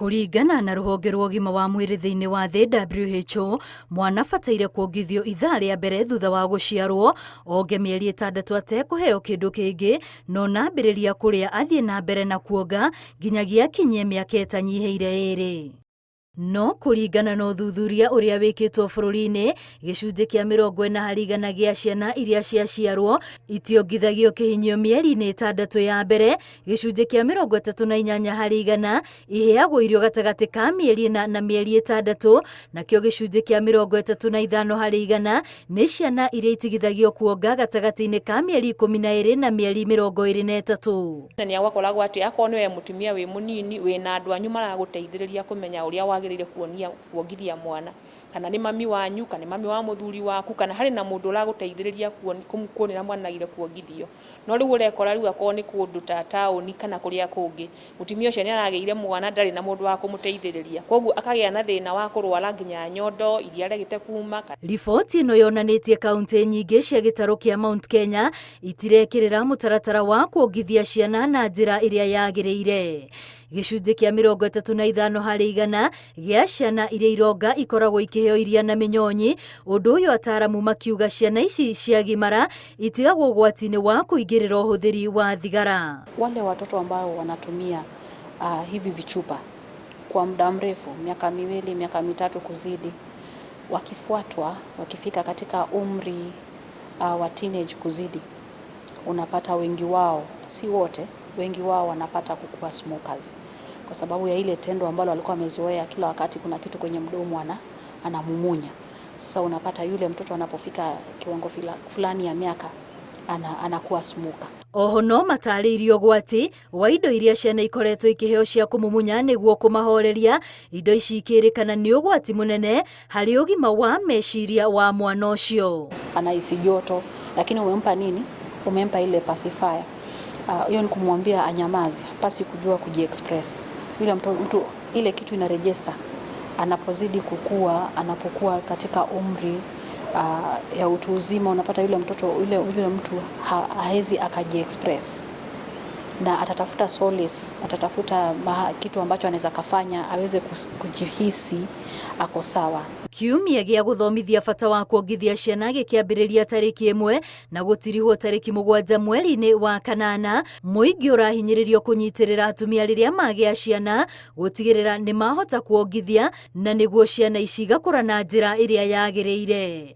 Kũringana na rũhonge rwa ũgima wa mwĩrĩ thĩinĩ wa thĩ WHO, mwana bataire kuongithio ithaa rĩa mbere thutha wa gũciarwo, onge mĩeri 6 atekũheo kĩndũ kĩngĩ, no nambĩrĩria kũrĩa athiĩ na mbere na kuonga nginyagia akinyie mĩaka ĩtanyihĩire 2. No kũringana na ũthuthuria ũrĩa wĩkĩtwo bũrũri-inĩ, gĩcunjĩ kĩa 40% gĩa ciana iria ciaciarwo itiongithagio kĩhinyio mĩeri-inĩ 6 ya mbere, gĩcunjĩ kĩa 38% iheagwo irio gatagatĩ ka mĩeri 4 na mĩeri 6, nakĩo gĩcunjĩ kĩa 35% nĩ ciana iria itigithagio kuonga gatagatĩ-inĩ ka mĩeri 12 na mĩeri 23. Nĩ agwakoragwo atĩ akorwo nĩ we mũtumia wĩ mũnini wĩna andũ anyu maragũteithĩrĩria kũmenya ũrĩa wagĩrĩire kuongithia mwana, kana nĩ mami wanyu, kana nĩ mami wa mũthuri waku, kana harĩ na mũndũ ũragũteithĩrĩria kuonĩra mwana agĩrĩire kuongithio. No rĩu ũrekora rĩu akorwo nĩ kũndũ ta taũni kana kũrĩa kũngĩ, mũtumia ũcio nĩ aragĩire mwana ndarĩ na mũndũ wa kũmũteithĩrĩria, koguo akagĩa na thĩna wa kũrwara nginya nyondo iria regete kuma. Riboti ĩno yonanĩtie kaunti nyingĩ cia gĩtarũ kĩa Mount Kenya itirekĩrĩra mũtaratara wa kuongithia ciana na njĩra ĩrĩa yagĩrĩire. Gĩcunjĩ kĩa 35% gĩa ciana iria ironga ikoragwo ikĩheo iria na mĩnyonyi, ũndũ ũyũ ataaramu makiuga ciana ici ciagimara itigagwo ũgwati-inĩ wa kũingĩrĩra ũhũthĩri wa thigara. Wale watoto ambao wanatumia hivi vichupa kwa muda mrefu, miaka 2, miaka 3 kuzidi, wakifuatwa, wakifika katika umri wa teenage kuzidi, unapata wengi wao, si wote, wengi wao wanapata kukuwa smokers, kwa sababu ya ile tendo ambalo walikuwa wamezoea, kila wakati kuna kitu kwenye mdomo anamumunya. Sasa unapata yule mtoto anapofika kiwango fulani ya miaka anakuwa smoker. Oho no matarĩirio ũgwati wa indo iria ciana ikoretwo ikĩheo cia kũmumunya nĩguo kũmahoreria, indo ici ikĩrĩkana nĩ ũgwati mũnene harĩ ũgima wa meciria wa mwana ũcio. Anahisi joto, lakini umempa nini? Umempa ile pacifier. Hiyo ni kumwambia anyamaze, pasi kujua kujiexpress. Yule mtu ile kitu ina register anapozidi kukua, anapokuwa katika umri ya utu uzima, unapata yule mtoto yule mtu haezi akajiexpress, na atatafuta solace, atatafuta kitu ambacho anaweza kafanya aweze kujihisi ako sawa. Kiumia gĩa gũthomithia bata wa kuongithia ciana gĩkĩambĩrĩria tarĩki 1 na gũtirihwo tarĩki 7 mweri-inĩ wa kanana, mũingĩ ũrahinyĩrĩrio kũnyitĩrĩra atumia rĩrĩa magĩa ciana, gũtigĩrĩra nĩ mahota kuongithia na nĩguo ciana ici igakũra na njĩra ĩrĩa yagĩrĩire.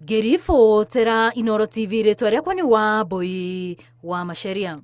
Ngĩribotera Inooro TV, rĩtwa rĩakwa nĩ Wambui wa Macharia.